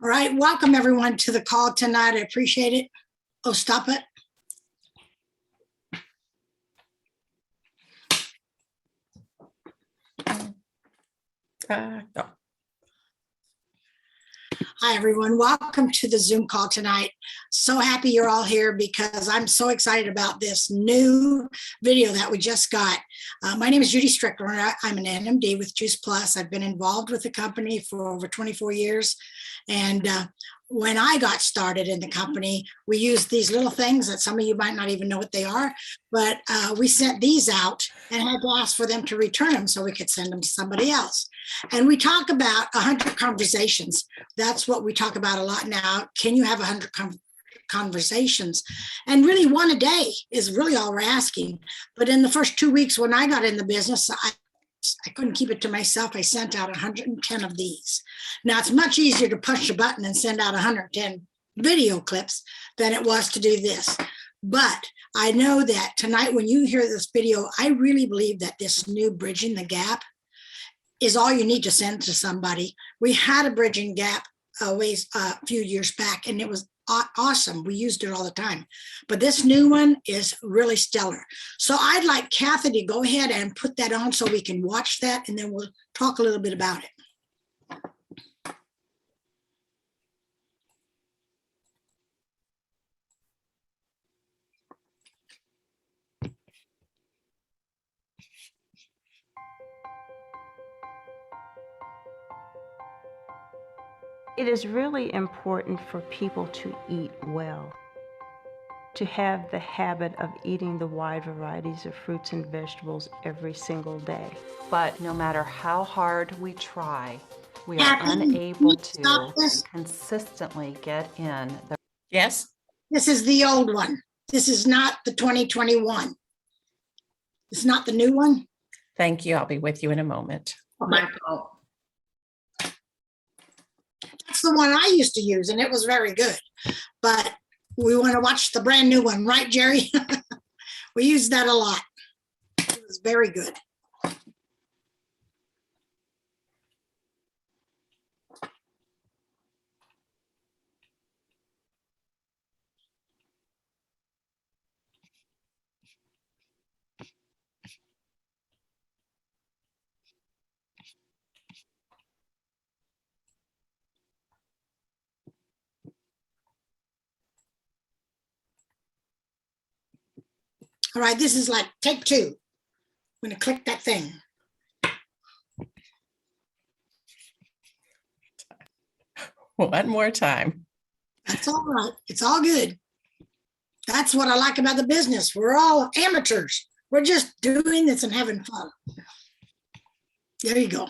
All right, welcome everyone to the call tonight. I appreciate it. Oh, stop it. No. Hi, everyone. Welcome to the Zoom call tonight. So happy you're all here because I'm so excited about this new video that we just got. My name is Judy Strickler. I'm an NMD with Juice Plus. I've been involved with the company for over 24 years. And when I got started in the company, we used these little things that some of you might not even know what they are, but we sent these out and had to ask for them to return them so we could send them to somebody else. And we talk about 100 conversations. That's what we talk about a lot now. Can you have 100 conversations? And really one a day is really all we're asking. But in the first 2 weeks when I got in the business, I couldn't keep it to myself. I sent out 110 of these. Now it's much easier to push a button and send out 110 video clips than it was to do this. But I know that tonight when you hear this video, I really believe that this new Bridging the Gap is all you need to send to somebody. We had a Bridging Gap a few years back, and it was awesome. We used it all the time. But this new one is really stellar. So I'd like Kathy to go ahead and put that on so we can watch that, and then we'll talk a little bit about it. It is really important for people to eat well, to have the habit of eating the wide varieties of fruits and vegetables every single day. But no matter how hard we try, we are unable to consistently get in the... Yes? This is the old one. This is not the 2021. It's not the new one. Thank you. I'll be with you in a moment. My fault. That's the one I used to use, and it was very good. But we want to watch the brand new one, right, Jerry? We used that a lot. It was very good. All right, this is like take two. I'm going to click that thing. One more time. That's all right. It's all good. That's what I like about the business. We're all amateurs. We're just doing this and having fun. There you go.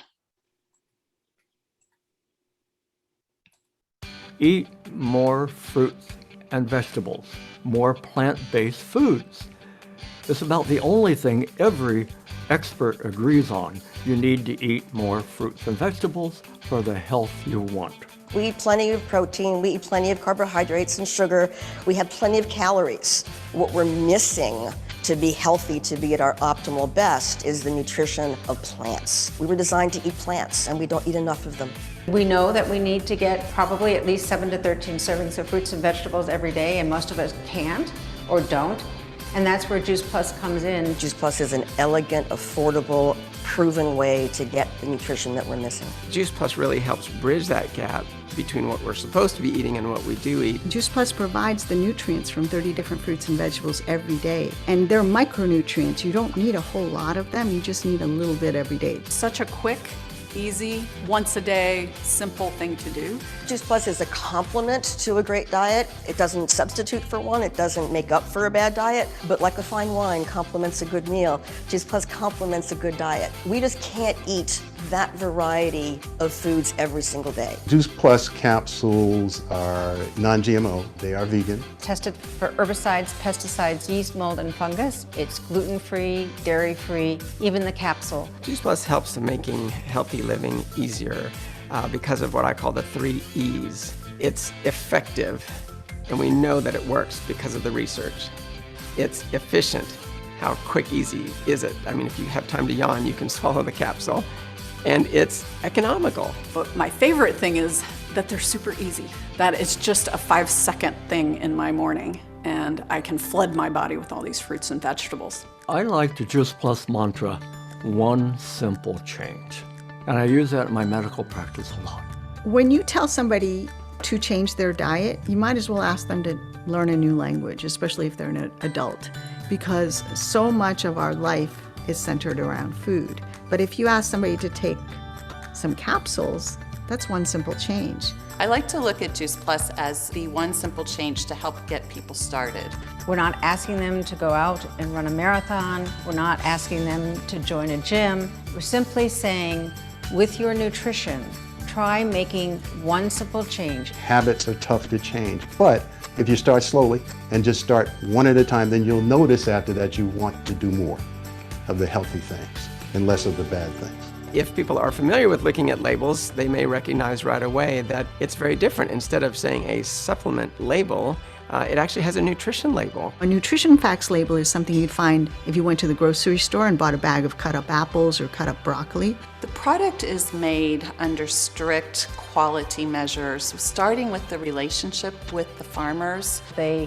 Eat more fruits and vegetables, more plant-based foods. It's about the only thing every expert agrees on. You need to eat more fruits and vegetables for the health you want. We eat plenty of protein, we eat plenty of carbohydrates and sugar, we have plenty of calories. What we're missing to be healthy, to be at our optimal best, is the nutrition of plants. We were designed to eat plants, and we don't eat enough of them. We know that we need to get probably at least 7 to 13 servings of fruits and vegetables every day, and most of us can't or don't. And that's where Juice Plus comes in. Juice Plus is an elegant, affordable, proven way to get the nutrition that we're missing. Juice Plus really helps bridge that gap between what we're supposed to be eating and what we do eat. Juice Plus provides the nutrients from 30 different fruits and vegetables every day. And they're micronutrients. You don't need a whole lot of them. You just need a little bit every day. Such a quick, easy, once a day, simple thing to do. Juice Plus is a complement to a great diet. It doesn't substitute for one. It doesn't make up for a bad diet. But like a fine wine complements a good meal, Juice Plus complements a good diet. We just can't eat that variety of foods every single day. Juice Plus capsules are non-GMO. They are vegan. Tested for herbicides, pesticides, yeast, mold, and fungus. It's gluten-free, dairy-free, even the capsule. Juice Plus helps in making healthy living easier because of what I call the 3 E's. It's effective, and we know that it works because of the research. It's efficient. How quick, easy is it? I mean, if you have time to yawn, you can swallow the capsule. And it's economical. But my favorite thing is that they're super easy, that it's just a 5-second thing in my morning, and I can flood my body with all these fruits and vegetables. I like the Juice Plus mantra, one simple change. And I use that in my medical practice a lot. When you tell somebody to change their diet, you might as well ask them to learn a new language, especially if they're an adult, because so much of our life is centered around food. But if you ask somebody to take some capsules, that's one simple change. I like to look at Juice Plus as the one simple change to help get people started. We're not asking them to go out and run a marathon. We're not asking them to join a gym. We're simply saying, with your nutrition, try making one simple change. Habits are tough to change, but if you start slowly and just start one at a time, then you'll notice after that you want to do more of the healthy things and less of the bad things. If people are familiar with looking at labels, they may recognize right away that it's very different. Instead of saying a supplement label, it actually has a nutrition label. A nutrition facts label is something you'd find if you went to the grocery store and bought a bag of cut up apples or cut up broccoli. The product is made under strict quality measures, starting with the relationship with the farmers. They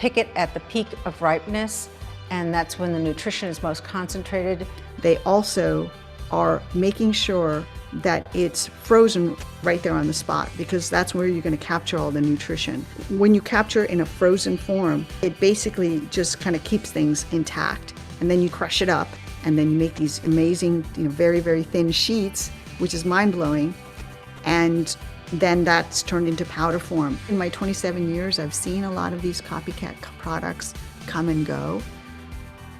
pick it at the peak of ripeness, and that's when the nutrition is most concentrated. They also are making sure that it's frozen right there on the spot, because that's where you're going to capture all the nutrition. When you capture in a frozen form, it basically just kind of keeps things intact. And then you crush it up, and then you make these amazing, very, very thin sheets, which is mind-blowing. And then that's turned into powder form. In my 27 years, I've seen a lot of these copycat products come and go.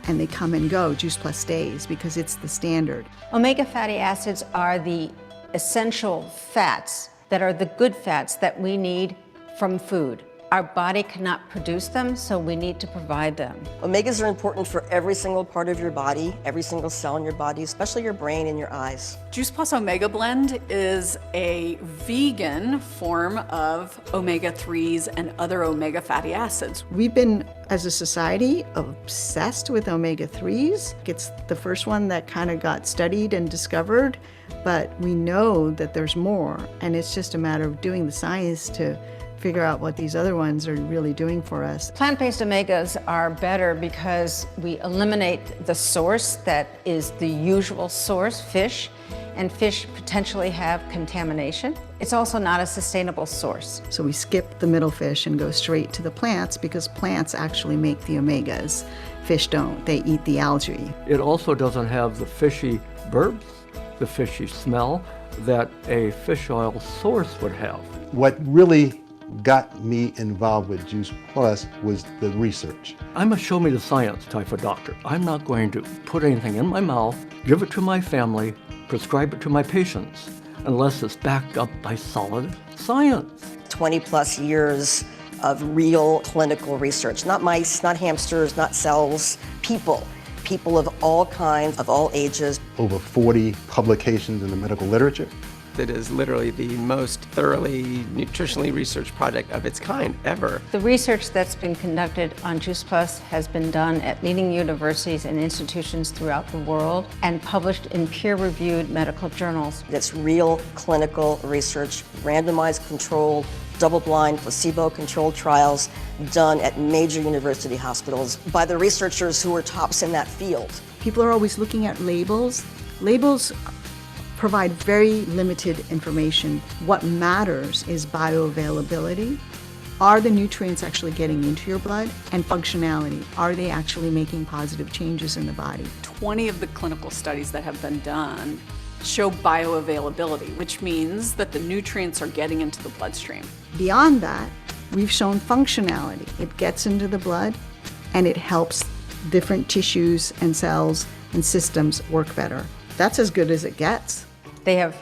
And they come and go. Juice Plus stays because it's the standard. Omega fatty acids are the essential fats that are the good fats that we need from food. Our body cannot produce them, so we need to provide them. Omegas are important for every single part of your body, every single cell in your body, especially your brain and your eyes. Juice Plus Omega Blend is a vegan form of omega-3s and other omega fatty acids. We've been, as a society, obsessed with omega-3s. It's the first one that kind of got studied and discovered, but we know that there's more, and it's just a matter of doing the science to figure out what these other ones are really doing for us. Plant-based omegas are better because we eliminate the source that is the usual source, fish, and fish potentially have contamination. It's also not a sustainable source. So we skip the middle fish and go straight to the plants, because plants actually make the omegas. Fish don't, they eat the algae. It also doesn't have the fishy burps, the fishy smell that a fish oil source would have. What really got me involved with Juice Plus was the research. I'm a show me the science type of doctor. I'm not going to put anything in my mouth, give it to my family, prescribe it to my patients, unless it's backed up by solid science. 20 plus years of real clinical research, not mice, not hamsters, not cells, people of all kinds, of all ages. Over 40 publications in the medical literature. It is literally the most thoroughly nutritionally researched project of its kind ever. The research that's been conducted on Juice Plus has been done at leading universities and institutions throughout the world and published in peer-reviewed medical journals. It's real clinical research, randomized, controlled, double-blind, placebo-controlled trials done at major university hospitals by the researchers who are tops in that field. People are always looking at labels. Labels provide very limited information. What matters is bioavailability. Are the nutrients actually getting into your blood? And functionality. Are they actually making positive changes in the body? 20 of the clinical studies that have been done show bioavailability, which means that the nutrients are getting into the bloodstream. Beyond that, we've shown functionality. It gets into the blood and it helps different tissues and cells and systems work better. That's as good as it gets. They have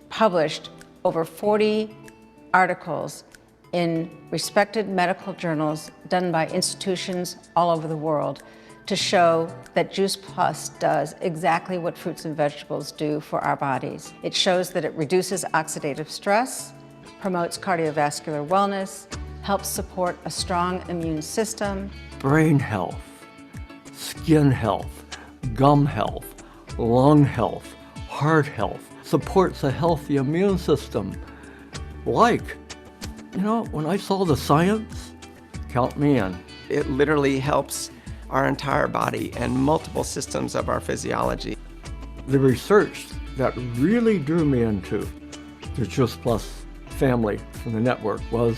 published over 40 articles in respected medical journals done by institutions all over the world to show that Juice Plus does exactly what fruits and vegetables do for our bodies. It shows that it reduces oxidative stress, promotes cardiovascular wellness, helps support a strong immune system. Brain health, skin health, gum health, lung health, heart health, supports a healthy immune system. like. You know, when I saw the science, count me in. It literally helps our entire body and multiple systems of our physiology. The research that really drew me into the Juice Plus family and the network was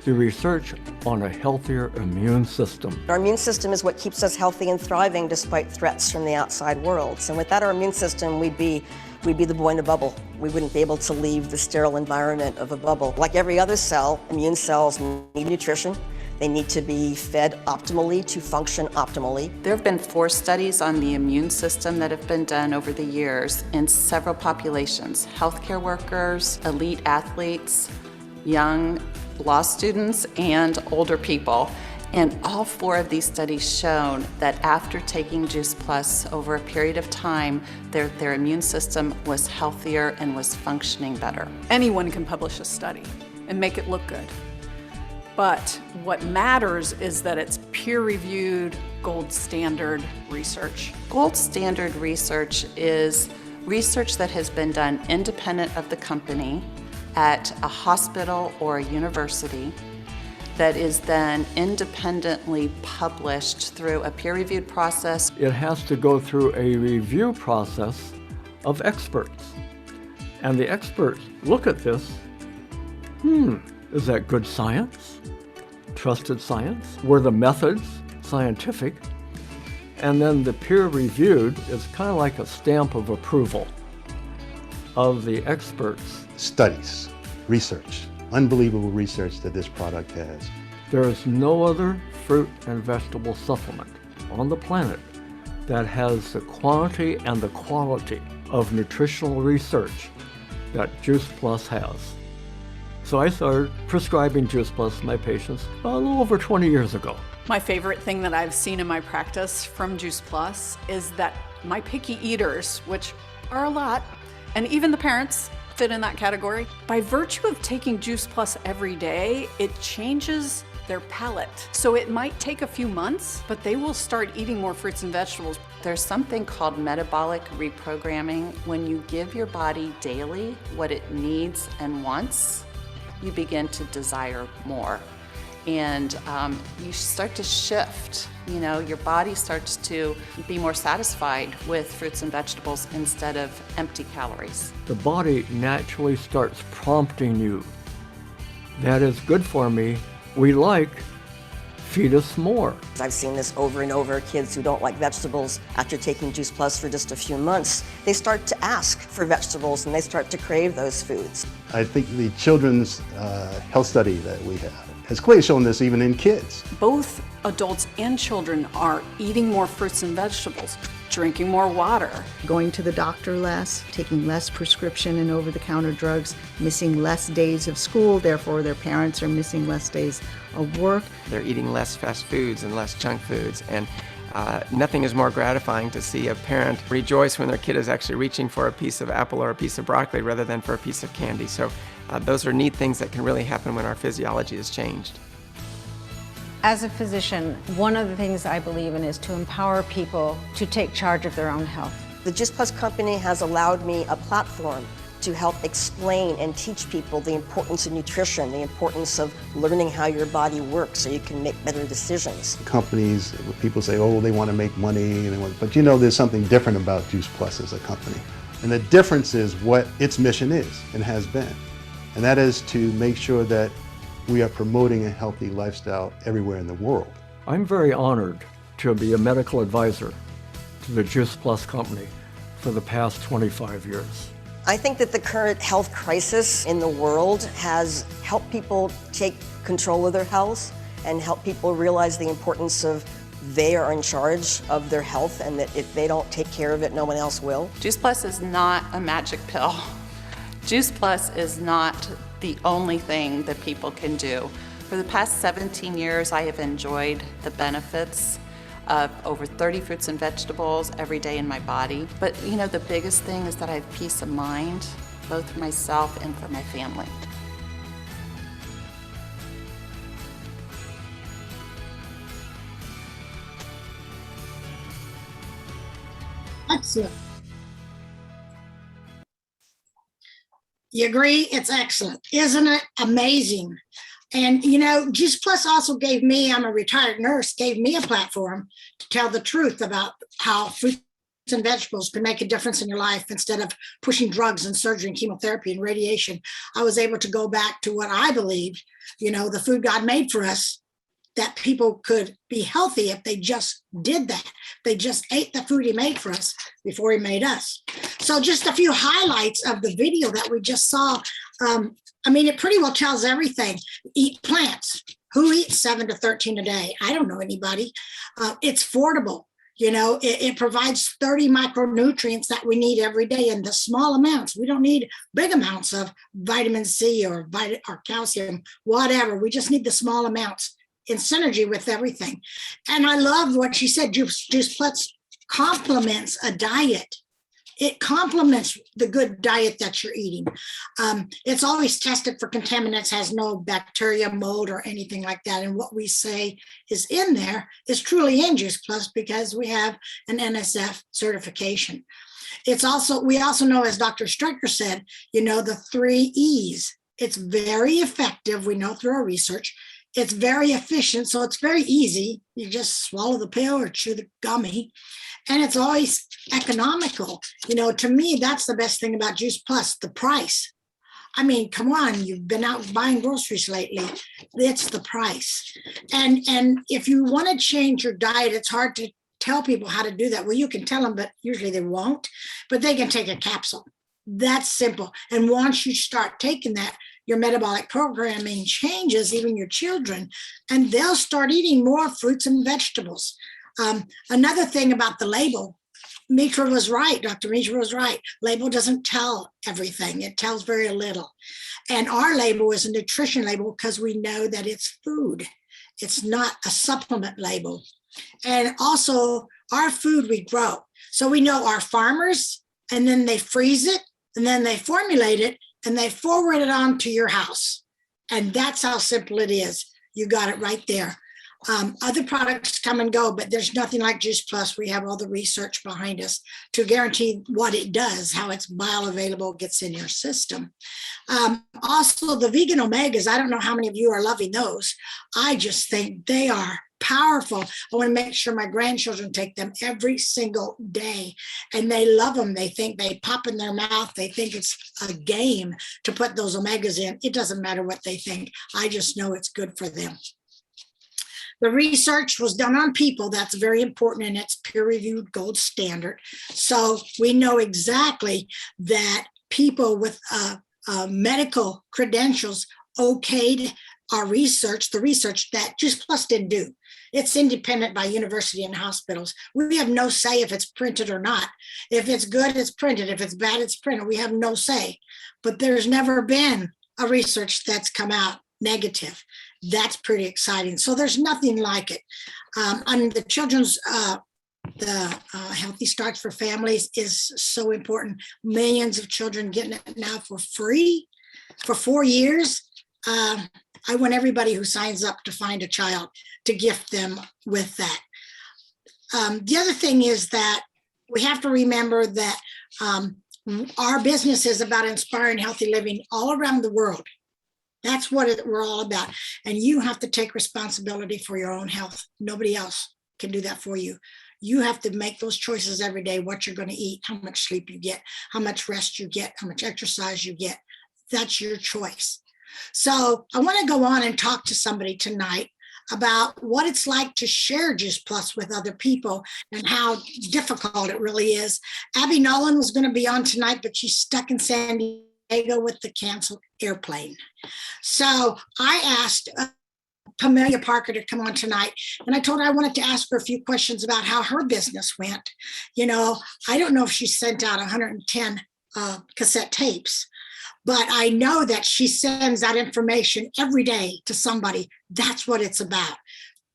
the research on a healthier immune system. Our immune system is what keeps us healthy and thriving despite threats from the outside world. And without our immune system, we'd be the boy in a bubble. We wouldn't be able to leave the sterile environment of a bubble. Like every other cell, immune cells need nutrition. They need to be fed optimally to function optimally. There have been 4 studies on the immune system that have been done over the years in several populations: healthcare workers, elite athletes, young law students, and older people. And all 4 of these studies shown that after taking Juice Plus over a period of time, their immune system was healthier and was functioning better. Anyone can publish a study and make it look good. But what matters is that it's peer-reviewed, gold standard research. Gold standard research is research that has been done independent of the company at a hospital or a university that is then independently published through a peer-reviewed process. It has to go through a review process of experts. And the experts look at this, is that good science? Trusted science? Were the methods scientific? And then the peer-reviewed is kind of like a stamp of approval of the experts. Studies, research, unbelievable research that this product has. There is no other fruit and vegetable supplement on the planet that has the quantity and the quality of nutritional research that Juice Plus has. So I started prescribing Juice Plus to my patients a little over 20 years ago. My favorite thing that I've seen in my practice from Juice Plus is that my picky eaters, which are a lot, and even the parents fit in that category, by virtue of taking Juice Plus every day, it changes their palate. So it might take a few months, but they will start eating more fruits and vegetables. There's something called metabolic reprogramming. When you give your body daily what it needs and wants, you begin to desire more. And you start to shift. You know, your body starts to be more satisfied with fruits and vegetables instead of empty calories. The body naturally starts prompting you. That is good for me. We like, feed us more. I've seen this over and over. Kids who don't like vegetables, after taking Juice Plus for just a few months, they start to ask for vegetables and they start to crave those foods. I think the children's health study that we have has clearly shown this even in kids. Both adults and children are eating more fruits and vegetables, drinking more water. Going to the doctor less, taking less prescription and over-the-counter drugs, missing less days of school, therefore their parents are missing less days of work. They're eating less fast foods and less junk foods, and nothing is more gratifying to see a parent rejoice when their kid is actually reaching for a piece of apple or a piece of broccoli rather than for a piece of candy. So those are neat things that can really happen when our physiology is changed. As a physician, one of the things I believe in is to empower people to take charge of their own health. The Juice Plus company has allowed me a platform to help explain and teach people the importance of nutrition, the importance of learning how your body works so you can make better decisions. Companies, people say, oh, they want to make money, but you know there's something different about Juice Plus as a company. And the difference is what its mission is and has been. And that is to make sure that we are promoting a healthy lifestyle everywhere in the world. I'm very honored to be a medical advisor to the Juice Plus company for the past 25 years. I think that the current health crisis in the world has helped people take control of their health and help people realize the importance of they are in charge of their health and that if they don't take care of it, no one else will. Juice Plus is not a magic pill. Juice Plus is not the only thing that people can do. For the past 17 years, I have enjoyed the benefits of over 30 fruits and vegetables every day in my body. But you know, the biggest thing is that I have peace of mind, both for myself and for my family. Excellent. You agree? It's excellent. Isn't it amazing? And, Juice Plus also gave me, I'm a retired nurse, gave me a platform to tell the truth about how fruits and vegetables can make a difference in your life instead of pushing drugs and surgery and chemotherapy and radiation. I was able to go back to what I believed, the food God made for us, that people could be healthy if they just did that. They just ate the food he made for us before he made us. So just a few highlights of the video that we just saw. It pretty well tells everything. Eat plants. Who eats 7 to 13 a day? I don't know anybody. It's affordable. It provides 30 micronutrients that we need every day in the small amounts. We don't need big amounts of vitamin C or calcium, whatever. We just need the small amounts in synergy with everything. And I love what she said, Juice Plus complements a diet. It complements the good diet that you're eating. It's always tested for contaminants, has no bacteria, mold, or anything like that. And what we say is in there is truly in Juice Plus because we have an NSF certification. We also know, as Dr. Strecker said, the 3 E's. It's very effective. We know through our research. It's very efficient, so it's very easy. You just swallow the pill or chew the gummy, and it's always economical. To me, that's the best thing about Juice Plus, the price. Come on, you've been out buying groceries lately. It's the price. And if you want to change your diet, it's hard to tell people how to do that. Well, you can tell them, but usually they won't. But they can take a capsule. That's simple. And once you start taking that, your metabolic programming changes, even your children, and they'll start eating more fruits and vegetables. Another thing about the label, Mitra was right. Dr. Mitra was right. Label doesn't tell everything. It tells very little. And our label is a nutrition label because we know that it's food. It's not a supplement label. And also our food we grow. So we know our farmers, and then they freeze it, and then they formulate it, and they forward it on to your house. And that's how simple it is. You got it right there. Other products come and go, but there's nothing like Juice Plus. We have all the research behind us to guarantee what it does, how it's bioavailable, gets in your system. Also, the vegan omegas, I don't know how many of you are loving those. I just think they are powerful. I want to make sure my grandchildren take them every single day, and they love them. They think they pop in their mouth. They think it's a game to put those omegas in. It doesn't matter what they think. I just know it's good for them. The research was done on people. That's very important, and it's peer-reviewed gold standard. So we know exactly that people with medical credentials okayed our research, the research that Juice Plus didn't do. It's independent by university and hospitals. We have no say if it's printed or not. If it's good, it's printed. If it's bad, it's printed. We have no say. But there's never been a research that's come out negative. That's pretty exciting. So there's nothing like it. On the children's, Healthy Starts for Families is so important. Millions of children getting it now for free for 4 years. I want everybody who signs up to find a child to gift them with that. The other thing is that we have to remember that our business is about inspiring healthy living all around the world. That's what we're all about. And you have to take responsibility for your own health. Nobody else can do that for you. You have to make those choices every day, what you're going to eat, how much sleep you get, how much rest you get, how much exercise you get. That's your choice. So I want to go on and talk to somebody tonight about what it's like to share Juice Plus with other people and how difficult it really is. Abby Nolan was going to be on tonight, but she's stuck in San Diego with the canceled airplane. So I asked Pamelia Parker to come on tonight, and I told her I wanted to ask her a few questions about how her business went. I don't know if she sent out 110 cassette tapes, but I know that she sends that information every day to somebody. That's what it's about,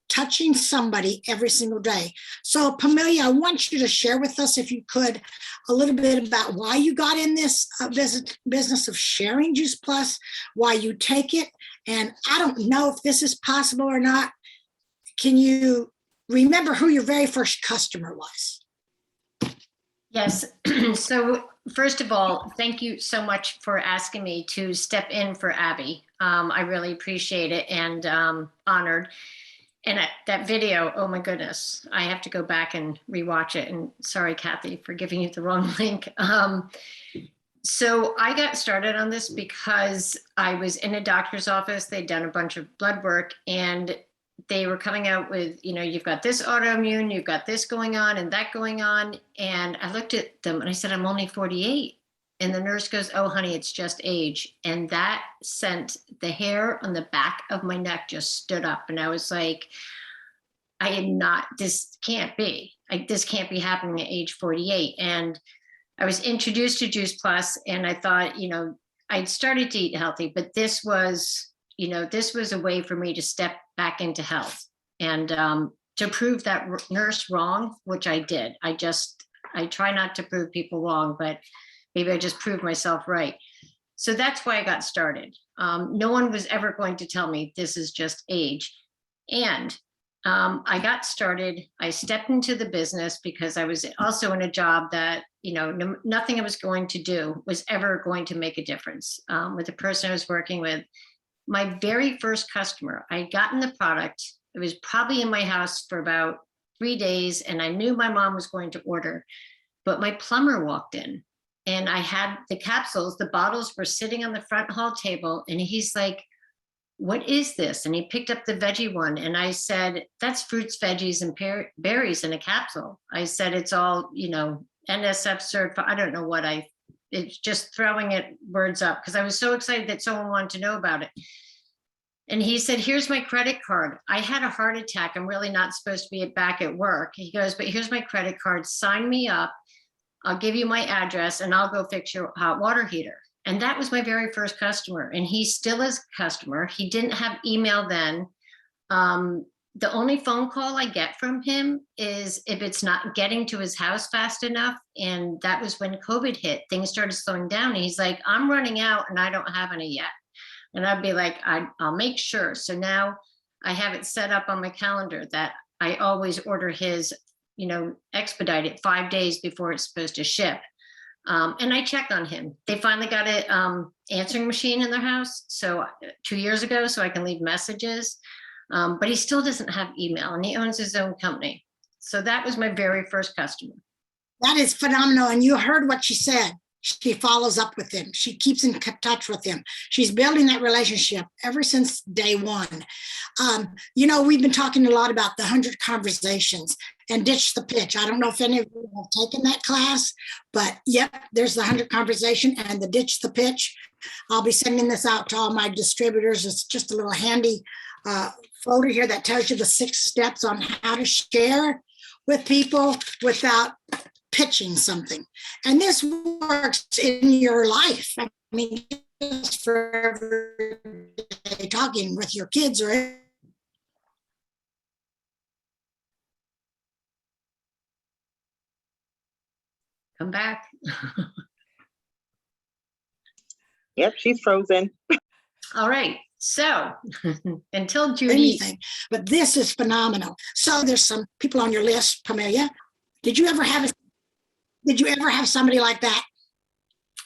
touching somebody every single day. So Pamelia, I want you to share with us, if you could, a little bit about why you got in this business of sharing Juice Plus, why you take it. And I don't know if this is possible or not. Can you remember who your very first customer was? Yes. So First of all, thank you so much for asking me to step in for Abby. I really appreciate it and honored. And that video, oh my goodness, I have to go back and rewatch it. And sorry, Kathy, for giving you the wrong link. So I got started on this because I was in a doctor's office. They'd done a bunch of blood work and they were coming out with, you've got this autoimmune, you've got this going on and that going on. And I looked at them and I said, I'm only 48. And the nurse goes, oh, honey, it's just age. And that sent the hair on the back of my neck just stood up. And I was like, this can't be. This can't be happening at age 48. And I was introduced to Juice Plus and I thought, I'd started to eat healthy, but this was a way for me to step back into health and to prove that nurse wrong, which I did. I try not to prove people wrong, but maybe I just proved myself right. So that's why I got started. No one was ever going to tell me this is just age. And I got started, I stepped into the business because I was also in a job that, nothing I was going to do was ever going to make a difference with the person I was working with. My very first customer, I had gotten the product. It was probably in my house for about 3 days and I knew my mom was going to order, but my plumber walked in and I had the capsules, the bottles were sitting on the front hall table and he's like, what is this? And he picked up the veggie one and I said, that's fruits, veggies, and berries in a capsule. I said, it's all, NSF certified. I don't know what it's just throwing it words up because I was so excited that someone wanted to know about it. And he said, here's my credit card. I had a heart attack. I'm really not supposed to be back at work. He goes, but here's my credit card. Sign me up. I'll give you my address and I'll go fix your hot water heater. And that was my very first customer. And he still is a customer. He didn't have email then. The only phone call I get from him is if it's not getting to his house fast enough. And that was when COVID hit, things started slowing down. And he's like, I'm running out and I don't have any yet. And I'd be like, I'll make sure. So now I have it set up on my calendar that I always order his, expedited 5 days before it's supposed to ship. And I check on him. They finally got an answering machine in their house. So 2 years ago, so I can leave messages. But he still doesn't have email and he owns his own company. So that was my very first customer. That is phenomenal. And you heard what she said. She follows up with him. She keeps in touch with him. She's building that relationship ever since day one. We've been talking a lot about the 100 conversations and ditch the pitch. I don't know if any of you have taken that class, but yep, there's the 100 conversation and the ditch the pitch. I'll be sending this out to all my distributors. It's just a little handy folder here that tells you the 6 steps on how to share with people without pitching something. And this works in your life. I mean, just for everyday talking with your kids or come back. Yep, she's frozen. All right. So until Judy. Anything, but this is phenomenal. So there's some people on your list, Pamelia. Did you ever have somebody like that?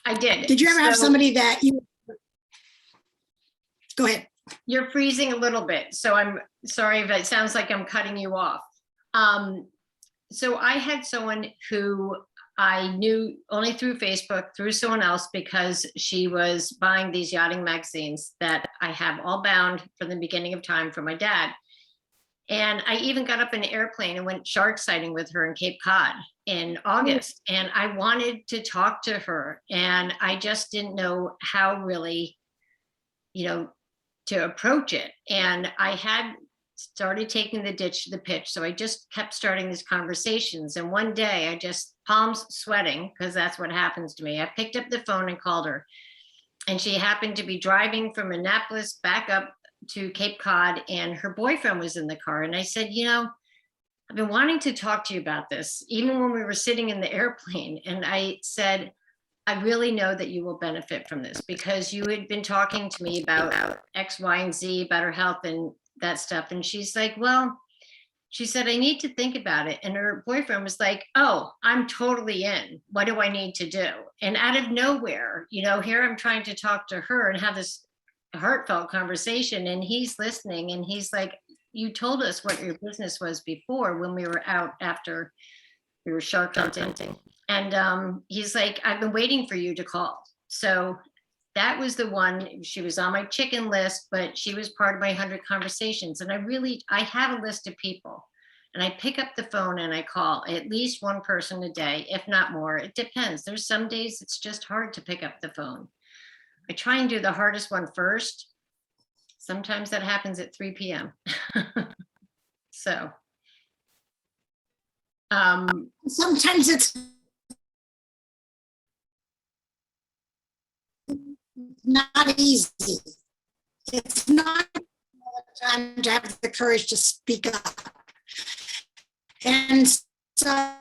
I did. Did you ever have somebody that you, go ahead. You're freezing a little bit. So I'm sorry if it sounds like I'm cutting you off. So I had someone who I knew only through Facebook, through someone else, because she was buying these yachting magazines that I have all bound from the beginning of time for my dad. And I even got up in an airplane and went shark sighting with her in Cape Cod in August. And I wanted to talk to her. And I just didn't know how really, to approach it. And I had started taking the ditch to the pitch. So I just kept starting these conversations. And one day I just palms sweating, because that's what happens to me. I picked up the phone and called her. And she happened to be driving from Annapolis back up to Cape Cod, and her boyfriend was in the car. And I said, I've been wanting to talk to you about this, even when we were sitting in the airplane. And I said, I really know that you will benefit from this, because you had been talking to me about X, Y, and Z, about her health and that stuff. And she's like, well, she said, I need to think about it. And her boyfriend was like, oh, I'm totally in. What do I need to do? And out of nowhere, here I'm trying to talk to her and have this heartfelt conversation. And he's listening. And he's like, you told us what your business was before when we were out after we were shark hunting. And he's like, I've been waiting for you to call. So that was the one. She was on my chicken list, but she was part of my 100 conversations. And I have a list of people, and I pick up the phone and I call at least one person a day, if not more. It depends. There's some days it's just hard to pick up the phone. I try and do the hardest one first. Sometimes that happens at 3 p.m. So sometimes it's not easy. It's not time to have the courage to speak up. And so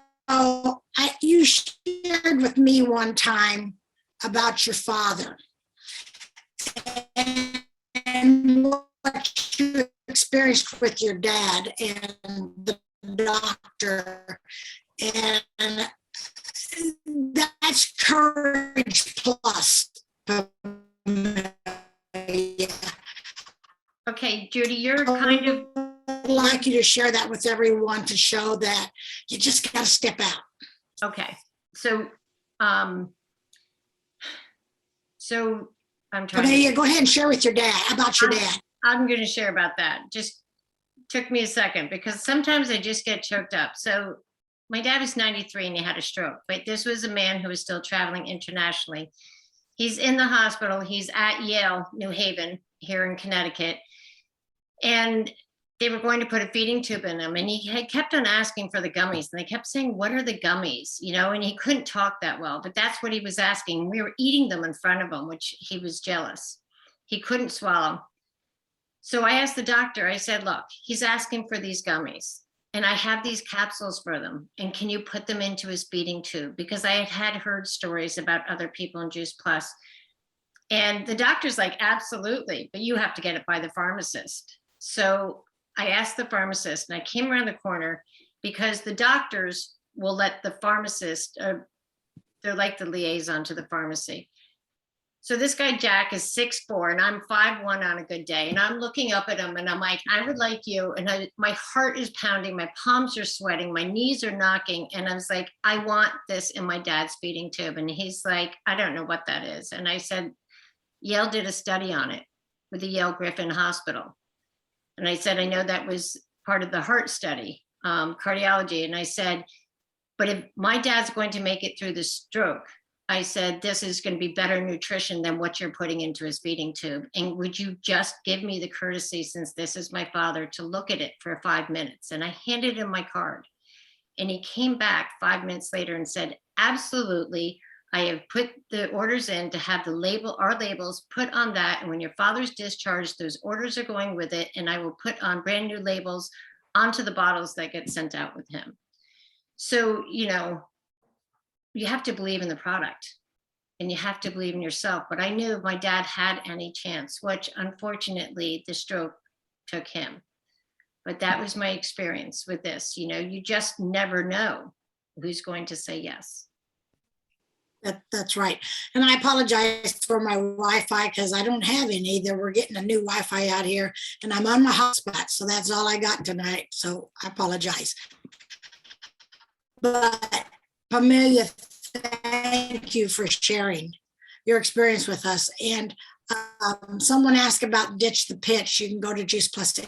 you shared with me one time about your father and what you experienced with your dad and the doctor. And that's courage plus. Okay, Judy, you're kind of I'd like you to share that with everyone to show that you just got to step out. Okay, so I'm trying. Okay, go ahead and share with your dad about your dad. I'm going to share about that. Just took me a second because sometimes I just get choked up. So my dad was 93 and he had a stroke, but this was a man who was still traveling internationally. He's in the hospital. He's at Yale, New Haven, here in Connecticut. And they were going to put a feeding tube in him. And he had kept on asking for the gummies. And they kept saying, what are the gummies? And he couldn't talk that well, but that's what he was asking. We were eating them in front of him, which he was jealous. He couldn't swallow. So I asked the doctor, I said, look, he's asking for these gummies. And I have these capsules for them. And can you put them into his feeding tube? Because I had heard stories about other people in Juice Plus. And the doctor's like, absolutely, but you have to get it by the pharmacist. So I asked the pharmacist, and I came around the corner because the doctors will let the pharmacist, they're like the liaison to the pharmacy. So this guy, Jack, is 6'4", and I'm 5'1" on a good day. And I'm looking up at him and I'm like, I would like you. And my heart is pounding, my palms are sweating, my knees are knocking. And I was like, I want this in my dad's feeding tube. And he's like, I don't know what that is. And I said, Yale did a study on it with the Yale Griffin Hospital. And I said, I know that was part of the heart study, cardiology. And I said, but if my dad's going to make it through the stroke, I said, this is going to be better nutrition than what you're putting into his feeding tube. And would you just give me the courtesy, since this is my father, to look at it for 5 minutes? And I handed him my card. And he came back 5 minutes later and said, absolutely. I have put the orders in to have our labels put on that. And when your father's discharged, those orders are going with it. And I will put on brand new labels onto the bottles that get sent out with him. So, you have to believe in the product and you have to believe in yourself. But I knew if my dad had any chance, which unfortunately the stroke took him. But that was my experience with this. You just never know who's going to say yes. That's right. And I apologize for my Wi-Fi because I don't have any. We're getting a new Wi-Fi out here and I'm on my hotspot. So that's all I got tonight. So I apologize. But Amelia, thank you for sharing your experience with us. And someone asked about Ditch the Pitch. You can go to Juice Plus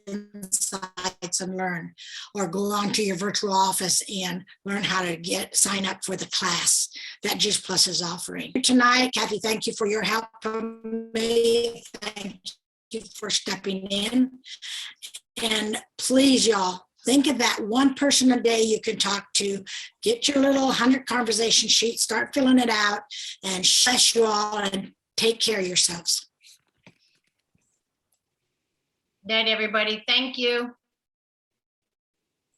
Insights and learn, or go on to your virtual office and learn how to sign up for the class that Juice Plus is offering. Tonight, Kathy, thank you for your help. Thank you for stepping in. And please, y'all, think of that one person a day you can talk to. Get your little 100 conversation sheet, start filling it out, and bless you all and take care of yourselves. Night, everybody. Thank you.